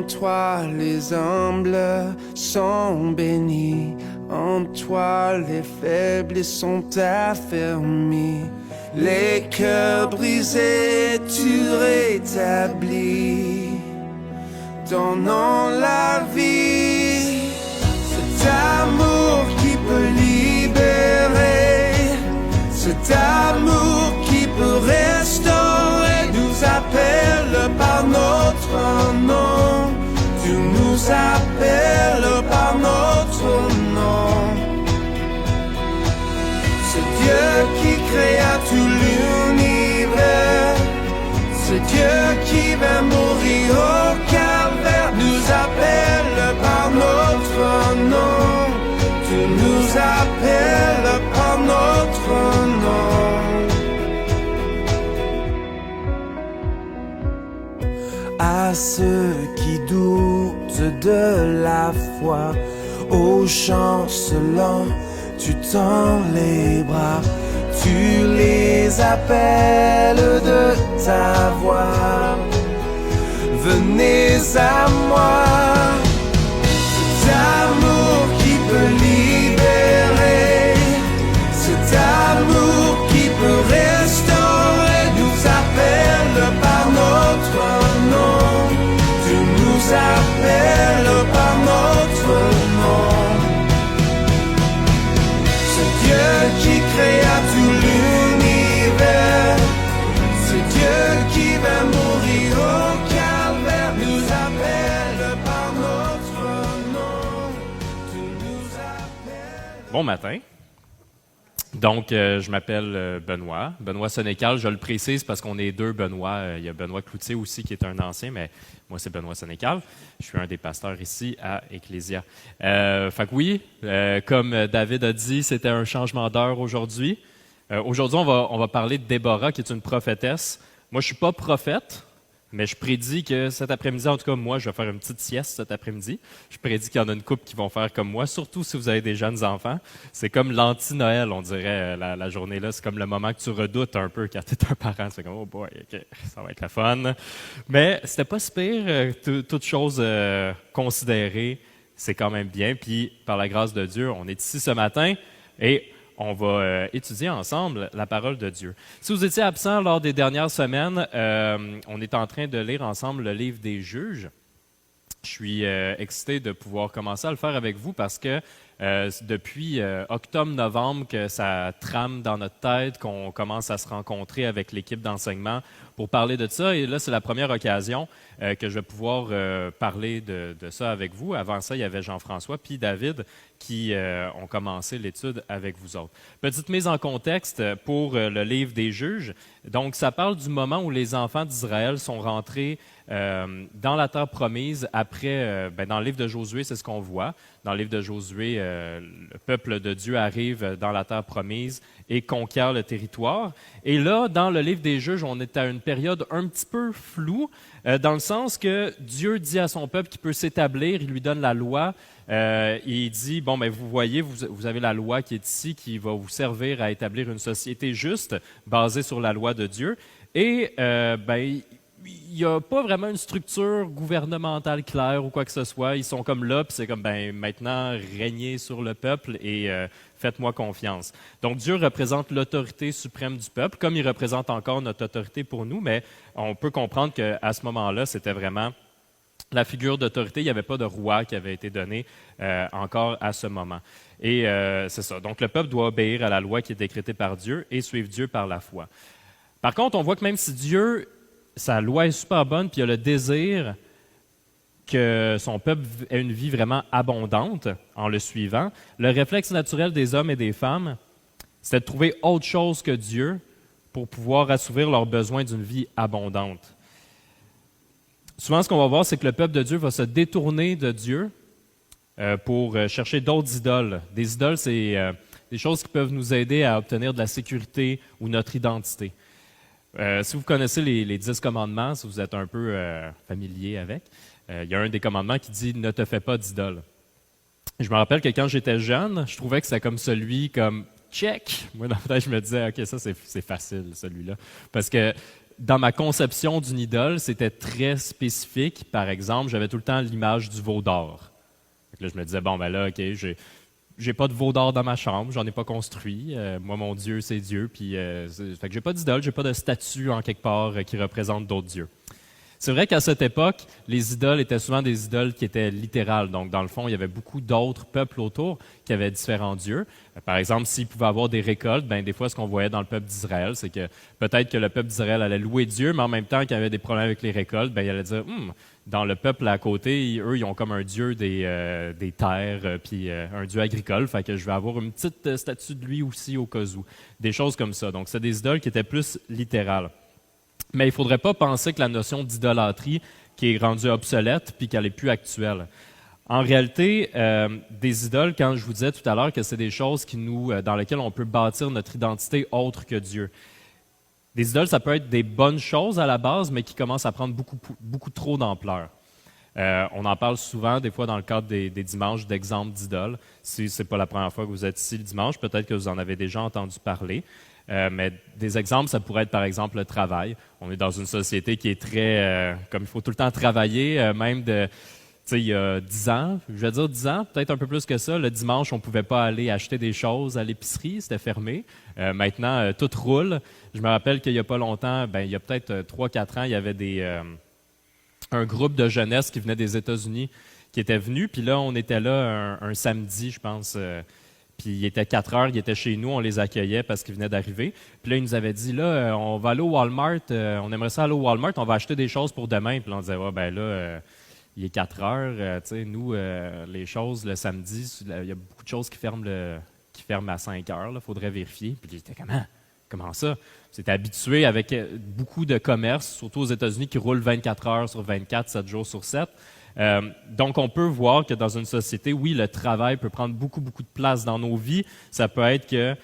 toi les humbles sont bénis, en toi les faibles sont affermis. Les cœurs brisés, tu rétablis, donnant la vie. Cet amour qui peut libérer, cet amour qui peut restaurer, nous appelle par notre nom. Tu nous appelles par notre nom. Ce Dieu qui créa tout l'univers, ce Dieu qui va mourir au calvaire, nous appelle par notre nom. Tu nous appelles par notre nom. À ceux qui doutent de la foi, aux chancelants, tu tends les bras, tu les appelles de ta voix. Venez à moi, cet amour qui peut libérer, cet amour qui peut restaurer, nous appelle par notre nom. Tu nous appelles par notre nom. Dieu qui créa tout l'univers, c'est Dieu qui va mourir au calvaire, nous appelle par notre nom. Tu nous appelles. Bon matin. Donc, je m'appelle Benoît Sénécal. Je le précise parce qu'on est deux Benoît. Il y a Benoît Cloutier aussi qui est un ancien, mais moi, c'est Benoît Sénécal. Je suis un des pasteurs ici à Ecclésia. Fait que oui, comme David a dit, c'était un changement d'heure aujourd'hui. Aujourd'hui, on va parler de Déborah, qui est une prophétesse. Moi, je suis pas prophète, mais je prédis que cet après-midi, en tout cas, moi, je vais faire une petite sieste cet après-midi. Je prédis qu'il y en a une couple qui vont faire comme moi, surtout si vous avez des jeunes enfants. C'est comme l'anti-Noël, on dirait, la journée-là. C'est comme le moment que tu redoutes un peu quand tu es un parent. C'est comme, oh boy, OK, ça va être la fun. Mais c'était pas si pire, toute chose considérée, c'est quand même bien. Puis, par la grâce de Dieu, on est ici ce matin et on va étudier ensemble la parole de Dieu. Si vous étiez absent lors des dernières semaines, on est en train de lire ensemble le livre des Juges. Je suis excité de pouvoir commencer à le faire avec vous parce que depuis octobre-novembre que ça trame dans notre tête, qu'on commence à se rencontrer avec l'équipe d'enseignement pour parler de ça. Et là, c'est la première occasion que je vais pouvoir parler de ça avec vous. Avant ça, il y avait Jean-François puis David qui ont commencé l'étude avec vous autres. Petite mise en contexte pour le livre des Juges. Donc, ça parle du moment où les enfants d'Israël sont rentrés dans la terre promise après, dans le livre de Josué, c'est ce qu'on voit. Dans le livre de Josué, le peuple de Dieu arrive dans la terre promise et conquiert le territoire. Et là, dans le livre des Juges, on est à une période un petit peu floue, dans le sens que Dieu dit à son peuple qu'il peut s'établir, il lui donne la loi, il dit, bon, ben, vous voyez, vous avez la loi qui est ici, qui va vous servir à établir une société juste, basée sur la loi de Dieu. Et, il n'y a pas vraiment une structure gouvernementale claire ou quoi que ce soit. Ils sont comme là, puis c'est comme, ben, maintenant, régnez sur le peuple et faites-moi confiance. Donc, Dieu représente l'autorité suprême du peuple, comme il représente encore notre autorité pour nous, mais on peut comprendre qu'à ce moment-là, c'était vraiment la figure d'autorité. Il n'y avait pas de roi qui avait été donné encore à ce moment. Et c'est ça. Donc, le peuple doit obéir à la loi qui est décrétée par Dieu et suivre Dieu par la foi. Par contre, on voit que même si Dieu, sa loi est super bonne, puis il a le désir que son peuple ait une vie vraiment abondante en le suivant, le réflexe naturel des hommes et des femmes, c'était de trouver autre chose que Dieu pour pouvoir assouvir leurs besoins d'une vie abondante. Souvent, ce qu'on va voir, c'est que le peuple de Dieu va se détourner de Dieu pour chercher d'autres idoles. Des idoles, c'est des choses qui peuvent nous aider à obtenir de la sécurité ou notre identité. Si vous connaissez les 10 commandements, si vous êtes un peu familier avec, il y a un des commandements qui dit « Ne te fais pas d'idole ». Je me rappelle que quand j'étais jeune, je trouvais que c'était comme celui comme « check ». Moi, dans ma tête, je me disais « OK, ça, c'est facile, celui-là ». Parce que dans ma conception d'une idole, c'était très spécifique. Par exemple, j'avais tout le temps l'image du veau d'or. Là, je me disais, bon, ben là, OK, j'ai pas de veau d'or dans ma chambre, j'en ai pas construit. Moi, mon Dieu, c'est Dieu. Puis, fait que j'ai pas d'idole, j'ai pas de statue en quelque part qui représente d'autres dieux. C'est vrai qu'à cette époque, les idoles étaient souvent des idoles qui étaient littérales. Donc, dans le fond, il y avait beaucoup d'autres peuples autour qui avaient différents dieux. Par exemple, s'ils pouvaient avoir des récoltes, ben des fois, ce qu'on voyait dans le peuple d'Israël, c'est que peut-être que le peuple d'Israël allait louer Dieu, mais en même temps qu'il y avait des problèmes avec les récoltes, ben il allait dire, dans le peuple à côté, eux, ils ont comme un dieu des terres, puis un dieu agricole, fait que je vais avoir une petite statue de lui aussi au cas où. Des choses comme ça. Donc, c'est des idoles qui étaient plus littérales. Mais il ne faudrait pas penser que la notion d'idolâtrie qui est rendue obsolète puis qu'elle n'est plus actuelle. En réalité, des idoles, quand je vous disais tout à l'heure que c'est des choses dans lesquelles on peut bâtir notre identité autre que Dieu. Des idoles, ça peut être des bonnes choses à la base, mais qui commencent à prendre beaucoup trop d'ampleur. On en parle souvent, des fois, dans le cadre des dimanches d'exemples d'idoles. Si ce n'est pas la première fois que vous êtes ici le dimanche, peut-être que vous en avez déjà entendu parler. Mais des exemples, ça pourrait être par exemple le travail. On est dans une société qui est très, comme il faut tout le temps travailler, même tu sais, il y a 10 ans, je vais dire 10 ans, peut-être un peu plus que ça, le dimanche, on ne pouvait pas aller acheter des choses à l'épicerie, c'était fermé. Maintenant, tout roule. Je me rappelle qu'il n'y a pas longtemps, il y a peut-être 3-4 ans, il y avait un groupe de jeunesse qui venait des États-Unis qui était venu, puis là, on était là un samedi, je pense. Puis il était 4 heures, il était chez nous, on les accueillait parce qu'ils venaient d'arriver. Puis là, ils nous avaient dit, là, on va aller au Walmart, on aimerait ça aller au Walmart, on va acheter des choses pour demain. Puis là, on disait, il est 4 heures, tu sais, nous, les choses, le samedi, il y a beaucoup de choses qui ferment à 5 heures, il faudrait vérifier. Puis il était comment ça? C'était habitué avec beaucoup de commerces, surtout aux États-Unis, qui roulent 24 heures sur 24, 7 jours sur 7. Donc, on peut voir que dans une société, oui, le travail peut prendre beaucoup de place dans nos vies. Ça peut être que,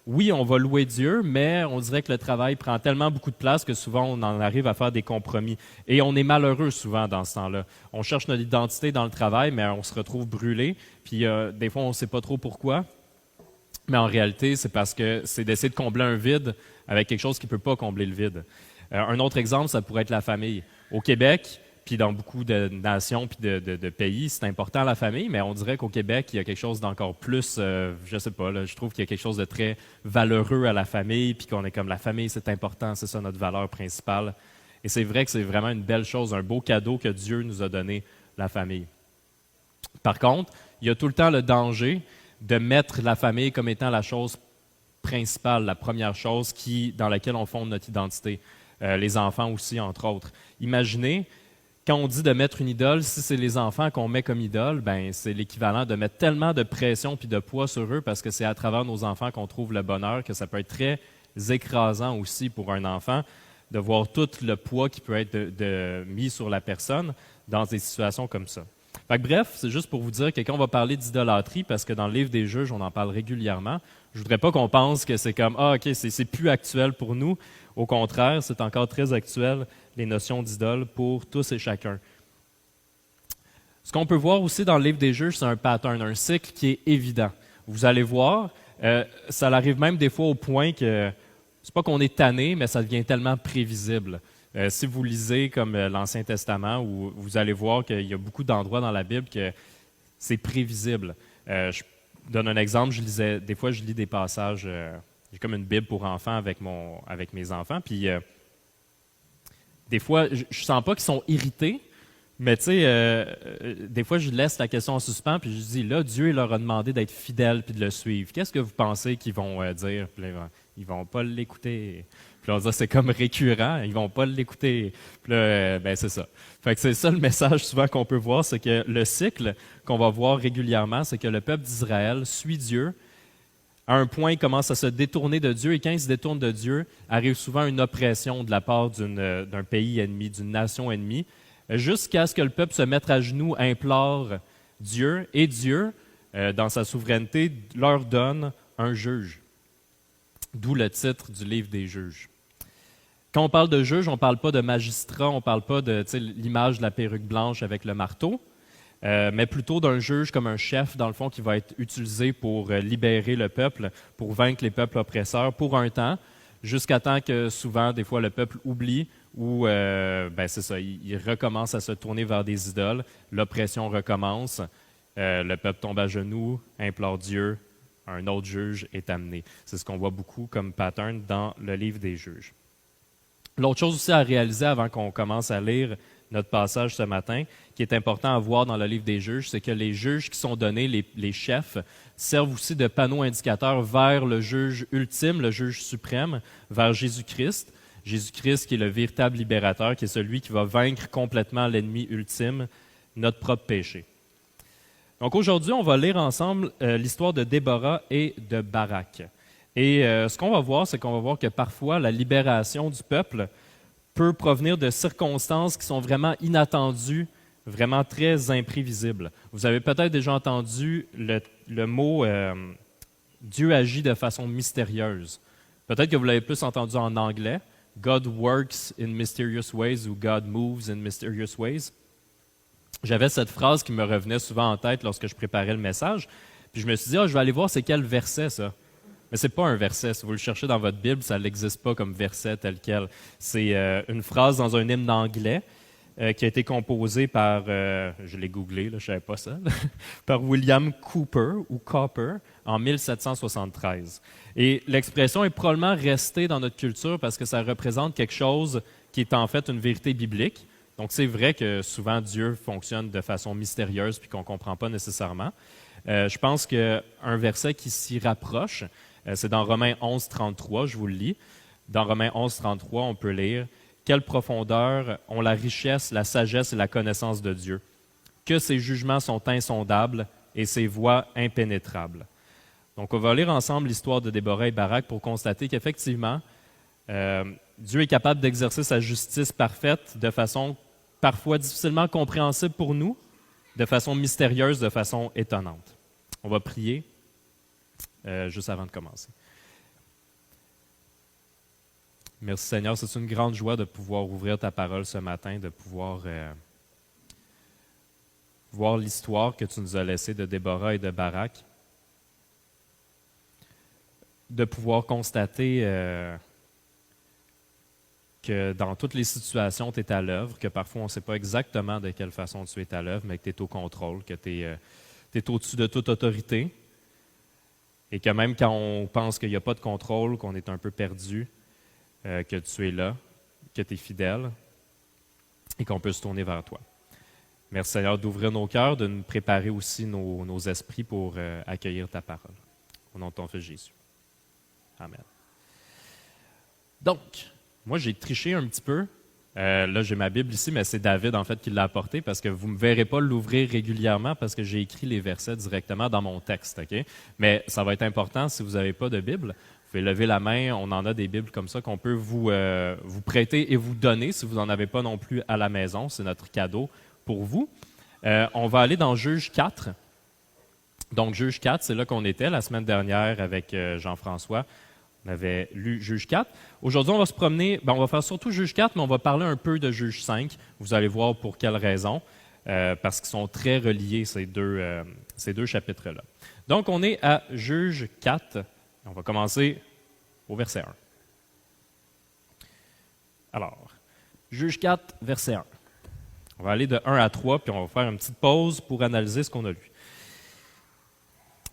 oui, on va louer Dieu, mais on dirait que le travail prend tellement beaucoup de place que souvent, on en arrive à faire des compromis. Et on est malheureux souvent dans ce temps-là. On cherche notre identité dans le travail, mais on se retrouve brûlé. Puis, des fois, on ne sait pas trop pourquoi. Mais en réalité, c'est parce que c'est d'essayer de combler un vide avec quelque chose qui ne peut pas combler le vide. Un autre exemple, ça pourrait être la famille. Au Québec, puis dans beaucoup de nations puis de pays, c'est important la famille, mais on dirait qu'au Québec, il y a quelque chose d'encore plus, je sais pas, là, je trouve qu'il y a quelque chose de très valeureux à la famille, puis qu'on est comme la famille, c'est important, c'est ça notre valeur principale. Et c'est vrai que c'est vraiment une belle chose, un beau cadeau que Dieu nous a donné, la famille. Par contre, il y a tout le temps le danger de mettre la famille comme étant la chose principale, la première chose dans laquelle on fonde notre identité. Les enfants aussi, entre autres. Imaginez, quand on dit de mettre une idole, si c'est les enfants qu'on met comme idole, c'est l'équivalent de mettre tellement de pression puis de poids sur eux parce que c'est à travers nos enfants qu'on trouve le bonheur, que ça peut être très écrasant aussi pour un enfant de voir tout le poids qui peut être mis sur la personne dans des situations comme ça. Fait que bref, c'est juste pour vous dire que quand on va parler d'idolâtrie, parce que dans le livre des Juges, on en parle régulièrement, je voudrais pas qu'on pense que c'est comme « Ah, OK, c'est plus actuel pour nous ». Au contraire, c'est encore très actuel, les notions d'idole, pour tous et chacun. Ce qu'on peut voir aussi dans le livre des Juges, c'est un pattern, un cycle qui est évident. Vous allez voir, ça arrive même des fois au point que, c'est pas qu'on est tanné, mais ça devient tellement prévisible. Si vous lisez comme l'Ancien Testament, où vous allez voir qu'il y a beaucoup d'endroits dans la Bible que c'est prévisible. Je donne un exemple, des fois je lis des passages, j'ai comme une Bible pour enfants avec mes enfants, puis des fois je sens pas qu'ils sont irrités, mais tu sais, des fois je laisse la question en suspens, puis je dis là, Dieu il leur a demandé d'être fidèles puis de le suivre. Qu'est-ce que vous pensez qu'ils vont dire? Puis là, ils vont pas l'écouter. Puis là, on dit, c'est comme récurrent, ils vont pas l'écouter. Puis là, c'est ça. Fait que c'est ça le message souvent qu'on peut voir, c'est que le cycle qu'on va voir régulièrement, c'est que le peuple d'Israël suit Dieu. À un point, il commence à se détourner de Dieu, et quand il se détourne de Dieu, arrive souvent une oppression de la part d'un pays ennemi, d'une nation ennemie, jusqu'à ce que le peuple se mette à genoux, implore Dieu, et Dieu, dans sa souveraineté, leur donne un juge. D'où le titre du livre des Juges. Quand on parle de juge, on ne parle pas de magistrat, on ne parle pas de l'image de la perruque blanche avec le marteau, mais plutôt d'un juge comme un chef, dans le fond, qui va être utilisé pour libérer le peuple, pour vaincre les peuples oppresseurs pour un temps, jusqu'à temps que souvent, des fois, le peuple oublie ou, c'est ça, il recommence à se tourner vers des idoles, l'oppression recommence, le peuple tombe à genoux, implore Dieu, un autre juge est amené. C'est ce qu'on voit beaucoup comme pattern dans le livre des Juges. L'autre chose aussi à réaliser avant qu'on commence à lire notre passage ce matin, qui est important à voir dans le livre des Juges, c'est que les juges qui sont donnés, les chefs, servent aussi de panneaux indicateurs vers le juge ultime, le juge suprême, vers Jésus-Christ. Jésus-Christ qui est le véritable libérateur, qui est celui qui va vaincre complètement l'ennemi ultime, notre propre péché. Donc aujourd'hui, on va lire ensemble l'histoire de Déborah et de Barak. Et ce qu'on va voir, c'est qu'on va voir que parfois la libération du peuple peut provenir de circonstances qui sont vraiment inattendues, vraiment très imprévisibles. Vous avez peut-être déjà entendu le mot Dieu agit de façon mystérieuse. Peut-être que vous l'avez plus entendu en anglais, God works in mysterious ways ou God moves in mysterious ways. J'avais cette phrase qui me revenait souvent en tête lorsque je préparais le message. Puis je me suis dit, je vais aller voir c'est quel verset ça. Mais ce n'est pas un verset. Si vous le cherchez dans votre Bible, ça n'existe pas comme verset tel quel. C'est une phrase dans un hymne anglais qui a été composé par, je l'ai googlé, là, je ne savais pas ça, par William Cowper ou Cowper en 1773. Et l'expression est probablement restée dans notre culture parce que ça représente quelque chose qui est en fait une vérité biblique. Donc, c'est vrai que souvent Dieu fonctionne de façon mystérieuse puis qu'on ne comprend pas nécessairement. Je pense qu'un verset qui s'y rapproche, c'est dans Romains 11, 33, je vous le lis. Dans Romains 11, 33, on peut lire « Quelle profondeur ont la richesse, la sagesse et la connaissance de Dieu, que ses jugements sont insondables et ses voies impénétrables. » Donc, on va lire ensemble l'histoire de Déborah et Barak pour constater qu'effectivement, Dieu est capable d'exercer sa justice parfaite de façon parfois difficilement compréhensible pour nous, de façon mystérieuse, de façon étonnante. On va prier juste avant de commencer. Merci Seigneur, c'est une grande joie de pouvoir ouvrir ta parole ce matin, de pouvoir voir l'histoire que tu nous as laissée de Déborah et de Barak, de pouvoir constater que dans toutes les situations, tu es à l'œuvre, que parfois on ne sait pas exactement de quelle façon tu es à l'œuvre, mais que tu es au contrôle, que tu es au-dessus de toute autorité, et que même quand on pense qu'il n'y a pas de contrôle, qu'on est un peu perdu, que tu es là, que tu es fidèle, et qu'on peut se tourner vers toi. Merci Seigneur d'ouvrir nos cœurs, de nous préparer aussi nos esprits pour accueillir ta parole. Au nom de ton Fils Jésus. Amen. Donc, moi, j'ai triché un petit peu. Là, j'ai ma Bible ici, mais c'est David, en fait, qui l'a apportée parce que vous ne me verrez pas l'ouvrir régulièrement parce que j'ai écrit les versets directement dans mon texte. Okay? Mais ça va être important si vous n'avez pas de Bible. Vous pouvez lever la main. On en a des Bibles comme ça qu'on peut vous prêter et vous donner si vous n'en avez pas non plus à la maison. C'est notre cadeau pour vous. On va aller dans Juge 4. Donc, Juge 4, c'est là qu'on était la semaine dernière avec Jean-François. On avait lu Juge 4. Aujourd'hui, on va se promener, on va faire surtout Juge 4, mais on va parler un peu de Juge 5. Vous allez voir pour quelles raisons, parce qu'ils sont très reliés, ces deux chapitres-là. Donc, on est à Juge 4. On va commencer au verset 1. Alors, Juge 4, verset 1. On va aller de 1 à 3, puis on va faire une petite pause pour analyser ce qu'on a lu.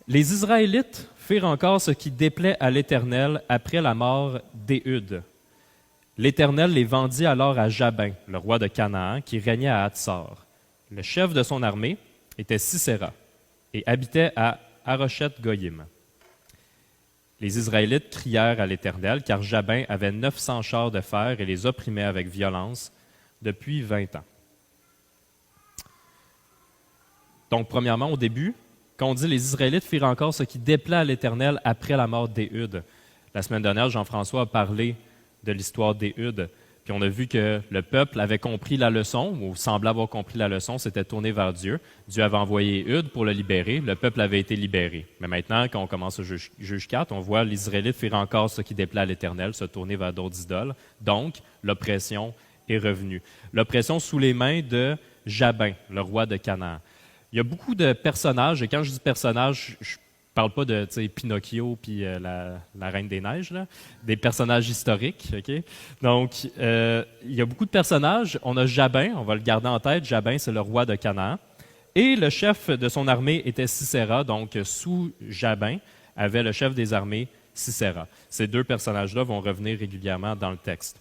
Les Israélites firent encore ce qui déplaît à l'Éternel après la mort d'Éhud. L'Éternel les vendit alors à Jabin, le roi de Canaan, qui régnait à Hatsor. Le chef de son armée était Sisera et habitait à Haroshet-Goyim. Les Israélites crièrent à l'Éternel, car Jabin avait 900 chars de fer et les opprimait avec violence depuis 20 ans. Donc, premièrement, au début, quand on dit les Israélites firent encore ce qui déplaît à l'Éternel après la mort d'Éhud. La semaine dernière, Jean-François a parlé de l'histoire d'Éhud, puis on a vu que le peuple avait compris la leçon, ou semblait avoir compris la leçon, s'était tourné vers Dieu. Dieu avait envoyé Éhud pour le libérer, le peuple avait été libéré. Mais maintenant, quand on commence au Juge 4, on voit les Israélites firent encore ce qui déplaît à l'Éternel, se tourner vers d'autres idoles. Donc, l'oppression est revenue. L'oppression sous les mains de Jabin, le roi de Canaan. Il y a beaucoup de personnages, et quand je dis personnages, parle pas de Pinocchio puis la Reine des Neiges, là, des personnages historiques. Okay? Donc, il y a beaucoup de personnages. On a Jabin, on va le garder en tête. Jabin, c'est le roi de Canaan. Et le chef de son armée était Sisera, donc sous Jabin avait le chef des armées, Sisera. Ces deux personnages-là vont revenir régulièrement dans le texte.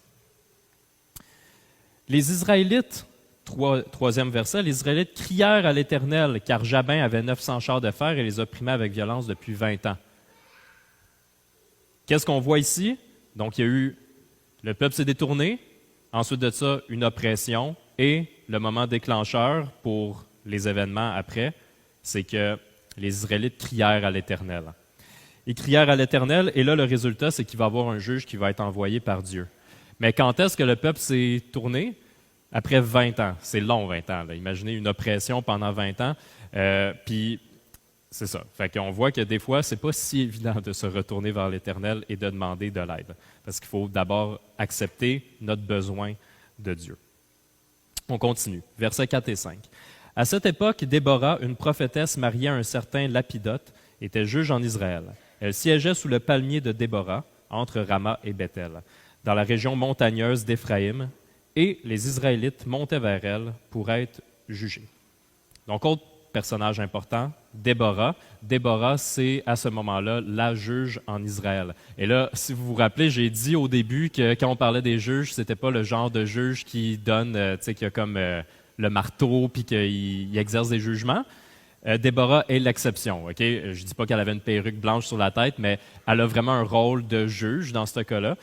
Les Israélites, troisième verset, les Israélites crièrent à l'Éternel, car Jabin avait 900 chars de fer et les opprimait avec violence depuis 20 ans. Qu'est-ce qu'on voit ici? Donc, il y a eu, le peuple s'est détourné, ensuite de ça, une oppression, et le moment déclencheur pour les événements après, c'est que les Israélites crièrent à l'Éternel. Ils crièrent à l'Éternel, et là, le résultat, c'est qu'il va y avoir un juge qui va être envoyé par Dieu. Mais quand est-ce que le peuple s'est tourné? Après 20 ans. C'est long, 20 ans. Là. Imaginez une oppression pendant 20 ans. Puis, c'est ça. Fait qu'on voit que des fois, c'est pas si évident de se retourner vers l'Éternel et de demander de l'aide. Parce qu'il faut d'abord accepter notre besoin de Dieu. On continue. Versets 4 et 5. À cette époque, Déborah, une prophétesse mariée à un certain Lapidote, était juge en Israël. Elle siégeait sous le palmier de Déborah, entre Rama et Bethel, dans la région montagneuse d'Éphraïm, et les Israélites montaient vers elle pour être jugés. Donc, autre personnage important, Déborah. Déborah, c'est à ce moment-là la juge en Israël. Et là, si vous vous rappelez, j'ai dit au début que quand on parlait des juges, c'était pas le genre de juge qui donne, qui a comme le marteau puis qui exerce des jugements. Déborah est l'exception. Okay? Je ne dis pas qu'elle avait une perruque blanche sur la tête, mais elle a vraiment un rôle de juge dans ce cas-là.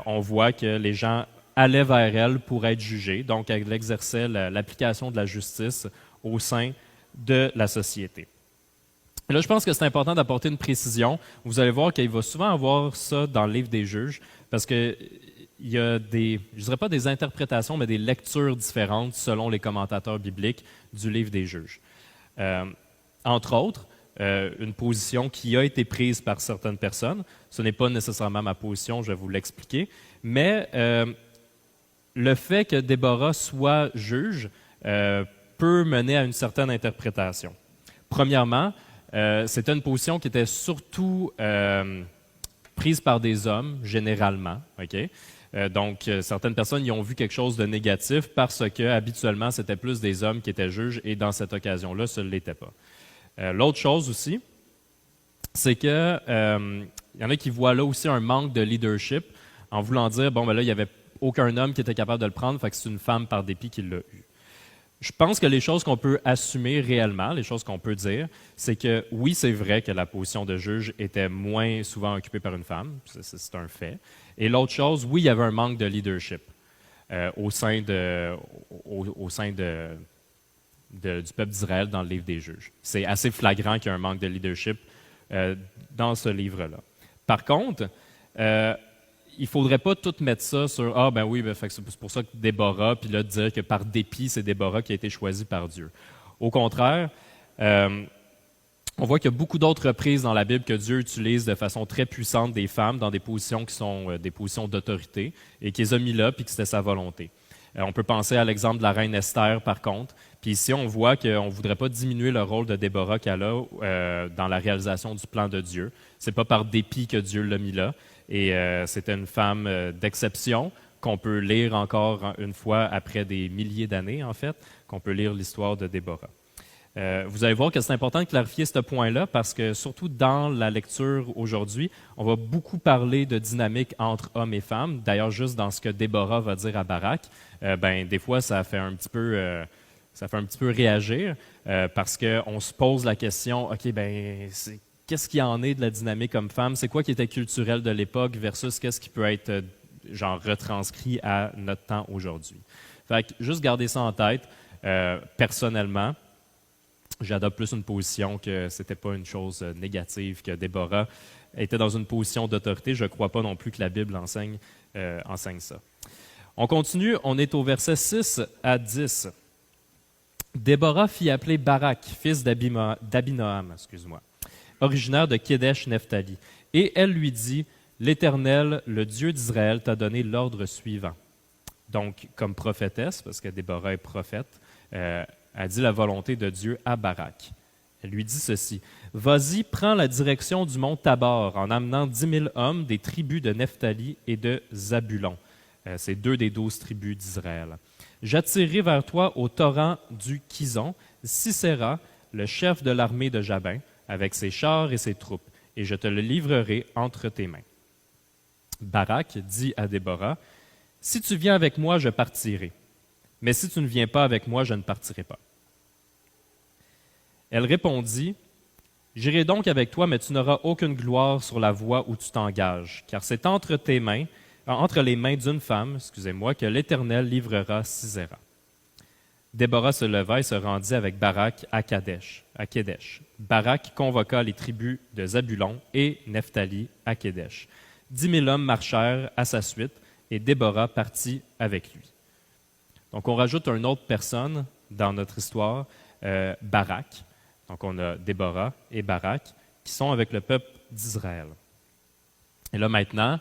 On voit que les gens allaient vers elle pour être jugés. Donc, elle exerçait l'application de la justice au sein de la société. Et là, je pense que c'est important d'apporter une précision. Vous allez voir qu'il va souvent avoir ça dans le livre des juges, parce que il y a des, je ne dirais pas des interprétations, mais des lectures différentes selon les commentateurs bibliques du livre des juges. Entre autres, une position qui a été prise par certaines personnes. Ce n'est pas nécessairement ma position, je vais vous l'expliquer. Mais le fait que Déborah soit juge peut mener à une certaine interprétation. Premièrement, c'était une position qui était surtout prise par des hommes, généralement. Okay? Donc, certaines personnes y ont vu quelque chose de négatif parce que habituellement, c'était plus des hommes qui étaient juges et dans cette occasion-là, ce ne l'était pas. L'autre chose aussi, c'est que y en a qui voient là aussi un manque de leadership en voulant dire, bon, ben là, il n'y avait aucun homme qui était capable de le prendre, fait que c'est une femme par dépit qui l'a eu. Je pense que les choses qu'on peut assumer réellement, les choses qu'on peut dire, c'est que oui, c'est vrai que la position de juge était moins souvent occupée par une femme, c'est un fait. Et l'autre chose, oui, il y avait un manque de leadership au sein du peuple d'Israël dans le livre des juges. C'est assez flagrant qu'il y a un manque de leadership dans ce livre-là. Par contre, il ne faudrait pas tout mettre ça sur « Ah, ben oui, ben, c'est pour ça que Déborah », puis là, dire que par dépit, c'est Déborah qui a été choisie par Dieu. Au contraire, on voit qu'il y a beaucoup d'autres reprises dans la Bible que Dieu utilise de façon très puissante des femmes dans des positions qui sont des positions d'autorité et qui les a mis là, puis que c'était sa volonté. On peut penser à l'exemple de la reine Esther, par contre. Puis ici, on voit qu'on ne voudrait pas diminuer le rôle de Déborah qu'elle a dans la réalisation du plan de Dieu. Ce n'est pas par dépit que Dieu l'a mis là. Et c'était une femme d'exception qu'on peut lire encore une fois après des milliers d'années, en fait, qu'on peut lire l'histoire de Déborah. Vous allez voir que c'est important de clarifier ce point-là parce que, surtout dans la lecture aujourd'hui, on va beaucoup parler de dynamique entre hommes et femmes. D'ailleurs, juste dans ce que Déborah va dire à Barak, des fois, ça fait un petit peu réagir parce qu'on se pose la question, OK, qu'est-ce qu'il y en est de la dynamique homme-femme? C'est quoi qui était culturel de l'époque versus qu'est-ce qui peut être retranscrit à notre temps aujourd'hui? Fait que juste garder ça en tête. Personnellement, j'adopte plus une position que ce n'était pas une chose négative, que Déborah était dans une position d'autorité. Je ne crois pas non plus que la Bible enseigne ça. On continue, on est au verset 6 à 10. Déborah fit appeler Barak, fils d'Abinoam, originaire de Kédesh-Nephtali. Et elle lui dit, « L'Éternel, le Dieu d'Israël, t'a donné l'ordre suivant. » Donc, comme prophétesse, parce que Déborah est prophète, a dit la volonté de Dieu à Barak. Elle lui dit ceci: « Vas-y, prends la direction du mont Tabor en amenant 10 000 hommes des tribus de Nephtali et de Zabulon. » C'est 2 des 12 tribus d'Israël. « J'attirerai vers toi au torrent du Kison Sisera, le chef de l'armée de Jabin, avec ses chars et ses troupes, et je te le livrerai entre tes mains. » Barak dit à Déborah: « Si tu viens avec moi, je partirai. Mais si tu ne viens pas avec moi, je ne partirai pas. » Elle répondit: « J'irai donc avec toi, mais tu n'auras aucune gloire sur la voie où tu t'engages, car c'est entre les mains d'une femme, que l'Éternel livrera Sisera. » Déborah se leva et se rendit avec Barak à Kadesh. Barak convoqua les tribus de Zabulon et Nephtali à Kedesh. 10 000 hommes marchèrent à sa suite, et Déborah partit avec lui. Donc, on rajoute une autre personne dans notre histoire, Barak. Donc, on a Déborah et Barak qui sont avec le peuple d'Israël. Et là, maintenant,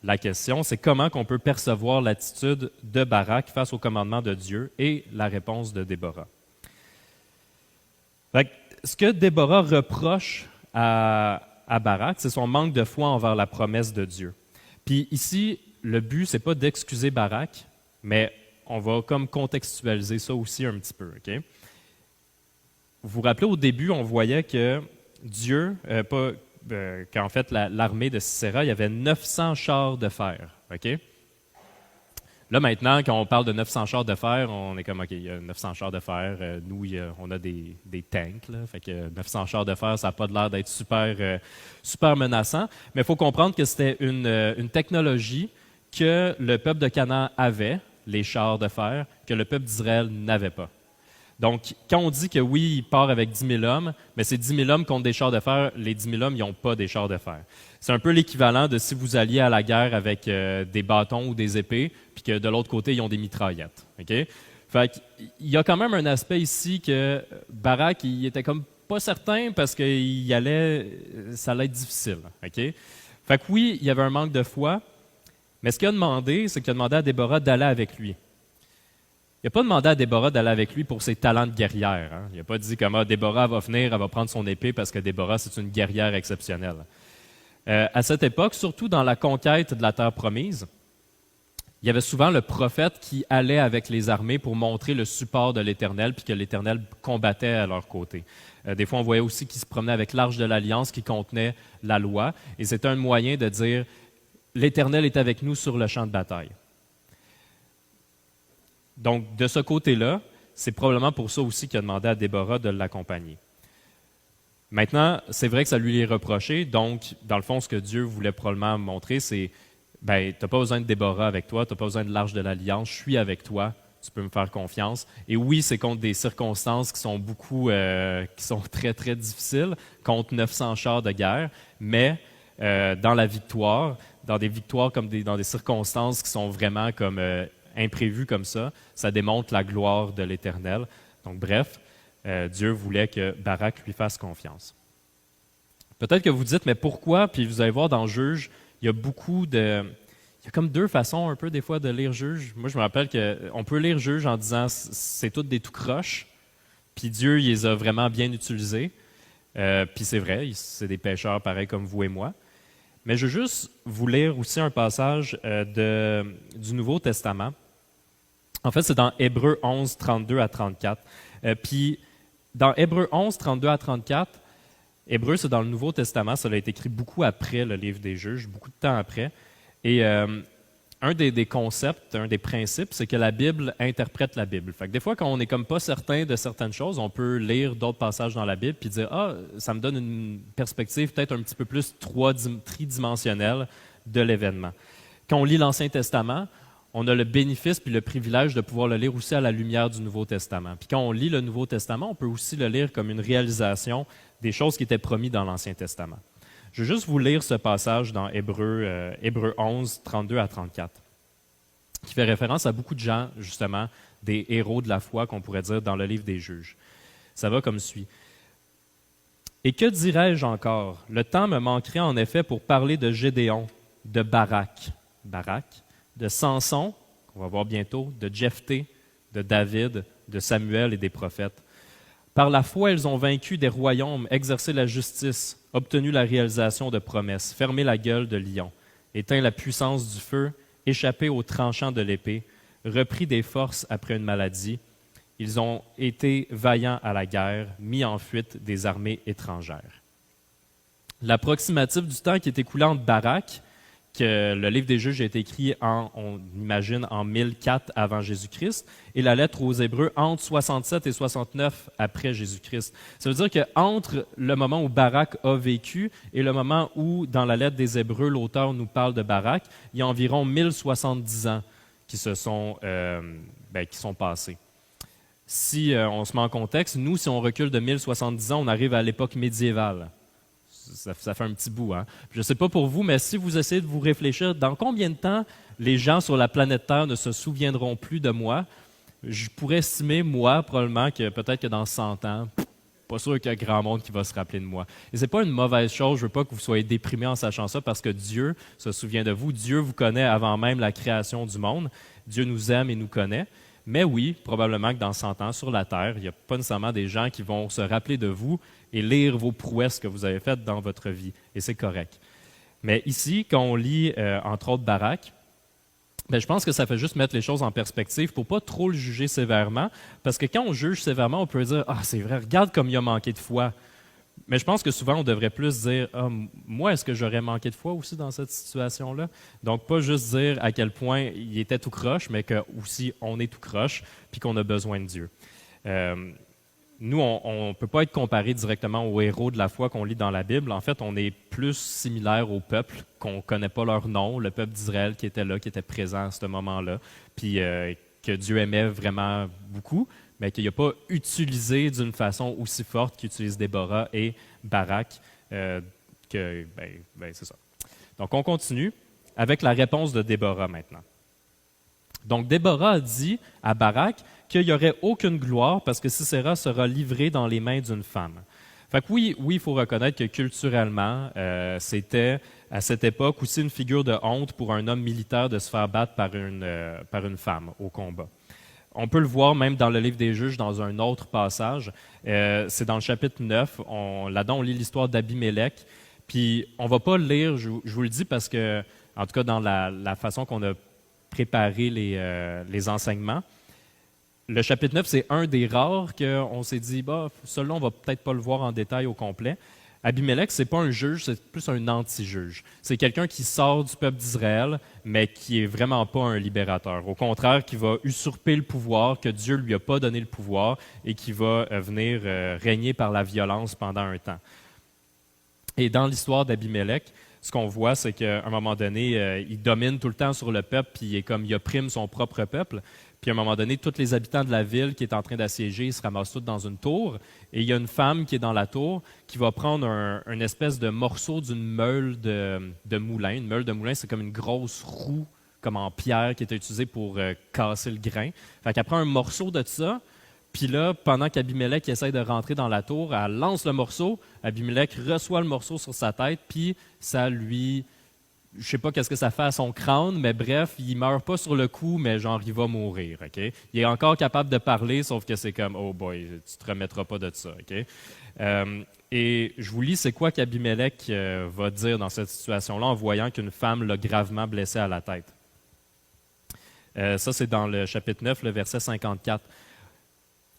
la question, c'est comment on peut percevoir l'attitude de Barak face au commandement de Dieu et la réponse de Déborah. Ce que Déborah reproche à Barak, c'est son manque de foi envers la promesse de Dieu. Puis ici, le but, c'est pas d'excuser Barak, mais on va comme contextualiser ça aussi un petit peu. Okay? Vous vous rappelez, au début, on voyait que Dieu, qu'en fait, l'armée de Sisera, il y avait 900 chars de fer. Okay? Là, maintenant, quand on parle de 900 chars de fer, on est comme, OK, il y a 900 chars de fer. Nous, on a des tanks. Là, fait que 900 chars de fer, ça n'a pas l'air d'être super menaçant. Mais il faut comprendre que c'était une technologie que le peuple de Canaan avait, les chars de fer, que le peuple d'Israël n'avait pas. Donc, quand on dit que oui, il part avec 10 000 hommes, mais c'est 10 000 hommes contre des chars de fer, les 10 000 hommes, ils n'ont pas des chars de fer. C'est un peu l'équivalent de si vous alliez à la guerre avec des bâtons ou des épées, puis que de l'autre côté, ils ont des mitraillettes. Okay? Fait qu'il y a quand même un aspect ici que Barak, il était comme pas certain parce que ça allait être difficile. Okay? Fait que oui, il y avait un manque de foi, mais ce qu'il a demandé, c'est qu'il a demandé à Déborah d'aller avec lui. Il n'a pas demandé à Déborah d'aller avec lui pour ses talents de guerrière. Hein? Il n'a pas dit comment Déborah va venir, elle va prendre son épée parce que Déborah, c'est une guerrière exceptionnelle. À cette époque, surtout dans la conquête de la terre promise, il y avait souvent le prophète qui allait avec les armées pour montrer le support de l'Éternel, puis que l'Éternel combattait à leur côté. Des fois, on voyait aussi qu'ils se promenaient avec l'Arche de l'Alliance qui contenait la loi, et c'était un moyen de dire « l'Éternel est avec nous sur le champ de bataille ». Donc, de ce côté-là, c'est probablement pour ça aussi qu'il a demandé à Déborah de l'accompagner. Maintenant, c'est vrai que ça lui est reproché, donc, dans le fond, ce que Dieu voulait probablement montrer, c'est tu n'as pas besoin de Déborah avec toi, tu n'as pas besoin de l'Arche de l'Alliance, je suis avec toi, tu peux me faire confiance. Et oui, c'est contre des circonstances qui sont qui sont très, très difficiles, contre 900 chars de guerre, mais dans la victoire, dans des victoires comme dans des circonstances qui sont vraiment comme imprévues comme ça démontre la gloire de l'Éternel. Donc bref, Dieu voulait que Barak lui fasse confiance. Peut-être que vous dites, mais pourquoi? Puis vous allez voir dans Juge, il y a comme deux façons un peu des fois de lire Juge. Moi, je me rappelle qu'on peut lire Juge en disant c'est toutes des tout croches, puis Dieu il les a vraiment bien utilisés. Puis c'est vrai, c'est des pécheurs pareils comme vous et moi. Mais je veux juste vous lire aussi un passage du Nouveau Testament. En fait, c'est dans Hébreux 11, 32 à 34. Puis dans Hébreux 11, 32 à 34, Hébreux, c'est dans le Nouveau Testament, ça a été écrit beaucoup après le livre des Juges, beaucoup de temps après. Et un des concepts, un des principes, c'est que la Bible interprète la Bible. Fait que des fois, quand on n'est comme pas certain de certaines choses, on peut lire d'autres passages dans la Bible puis dire « Ah, ça me donne une perspective peut-être un petit peu plus tridimensionnelle de l'événement. » Quand on lit l'Ancien Testament, on a le bénéfice puis le privilège de pouvoir le lire aussi à la lumière du Nouveau Testament. Puis quand on lit le Nouveau Testament, on peut aussi le lire comme une réalisation des choses qui étaient promises dans l'Ancien Testament. Je vais juste vous lire ce passage dans Hébreux 11, 32 à 34, qui fait référence à beaucoup de gens, justement, des héros de la foi, qu'on pourrait dire, dans le livre des Juges. Ça va comme suit. « Et que dirais-je encore? Le temps me manquerait en effet pour parler de Gédéon, de Barak, de Samson, qu'on va voir bientôt, de Jephthé, de David, de Samuel et des prophètes. Par la foi, ils ont vaincu des royaumes, exercé la justice, obtenu la réalisation de promesses, fermé la gueule de lion, éteint la puissance du feu, échappé aux tranchants de l'épée, repris des forces après une maladie. Ils ont été vaillants à la guerre, mis en fuite des armées étrangères. L'approximatif du temps qui est écoulé entre Barak, que le livre des Juges a été écrit on imagine, en 1004 avant Jésus-Christ, et la lettre aux Hébreux entre 67 et 69 après Jésus-Christ. Ça veut dire qu'entre le moment où Barak a vécu et le moment où, dans la lettre des Hébreux, l'auteur nous parle de Barak, il y a environ 1070 ans qui sont passés. Si on se met en contexte, nous, si on recule de 1070 ans, on arrive à l'époque médiévale. Ça fait un petit bout. Hein? Je ne sais pas pour vous, mais si vous essayez de vous réfléchir, dans combien de temps les gens sur la planète Terre ne se souviendront plus de moi, je pourrais estimer, moi, probablement, que peut-être que dans 100 ans, pas sûr qu'il y a grand monde qui va se rappeler de moi. Et ce n'est pas une mauvaise chose, je ne veux pas que vous soyez déprimés en sachant ça, parce que Dieu se souvient de vous. Dieu vous connaît avant même la création du monde. Dieu nous aime et nous connaît. Mais oui, probablement que dans 100 ans, sur la Terre, il n'y a pas nécessairement des gens qui vont se rappeler de vous et lire vos prouesses que vous avez faites dans votre vie. Et c'est correct. Mais ici, quand on lit, entre autres, Barak, je pense que ça fait juste mettre les choses en perspective pour ne pas trop le juger sévèrement. Parce que quand on juge sévèrement, on peut dire « Ah, c'est vrai, regarde comme il a manqué de foi ». Mais je pense que souvent, on devrait plus dire « Ah, moi, est-ce que j'aurais manqué de foi aussi dans cette situation-là? » Donc, pas juste dire à quel point il était tout croche, mais qu'aussi on est tout croche, puis qu'on a besoin de Dieu. Nous, on ne peut pas être comparé directement aux héros de la foi qu'on lit dans la Bible. En fait, on est plus similaire au peuple, qu'on ne connaît pas leur nom, le peuple d'Israël qui était là, qui était présent à ce moment-là, puis que Dieu aimait vraiment beaucoup, mais qu'il n'a pas utilisé d'une façon aussi forte qu'utilisent Déborah et Barak. C'est ça. Donc, on continue avec la réponse de Déborah maintenant. Donc, Déborah a dit à Barak qu'il n'y aurait aucune gloire parce que Sisera sera livré dans les mains d'une femme. Fait que oui, il faut reconnaître que culturellement, c'était à cette époque aussi une figure de honte pour un homme militaire de se faire battre par une femme au combat. On peut le voir même dans le livre des Juges, dans un autre passage. C'est dans le chapitre 9. Là-dedans, on lit l'histoire d'Abimélec. Puis, on ne va pas le lire, je vous le dis, parce que, en tout cas, dans la façon qu'on a préparé les enseignements, le chapitre 9, c'est un des rares qu'on s'est dit, celui-là, on ne va peut-être pas le voir en détail au complet. Abimélec, ce n'est pas un juge, c'est plus un anti-juge. C'est quelqu'un qui sort du peuple d'Israël, mais qui n'est vraiment pas un libérateur. Au contraire, qui va usurper le pouvoir, que Dieu ne lui a pas donné le pouvoir, et qui va venir régner par la violence pendant un temps. Et dans l'histoire d'Abimélec, ce qu'on voit, c'est qu'à un moment donné, il domine tout le temps sur le peuple, puis il opprime son propre peuple. Puis à un moment donné, tous les habitants de la ville qui est en train d'assiéger, ils se ramassent tous dans une tour. Et il y a une femme qui est dans la tour qui va prendre une espèce de morceau d'une meule de moulin. Une meule de moulin, c'est comme une grosse roue, comme en pierre, qui était utilisée pour casser le grain. Fait qu'elle prend un morceau de ça, puis là, pendant qu'Abimélec essaie de rentrer dans la tour, elle lance le morceau. Abimélec reçoit le morceau sur sa tête, puis ça lui... Je ne sais pas qu'est-ce que ça fait à son crâne, mais bref, il ne meurt pas sur le coup, mais genre, il va mourir. Okay? Il est encore capable de parler, sauf que c'est comme, oh boy, tu ne te remettras pas de ça. Okay? Et je vous lis, c'est quoi qu'Abimélec va dire dans cette situation-là en voyant qu'une femme l'a gravement blessé à la tête. Ça, c'est dans le chapitre 9, le verset 54.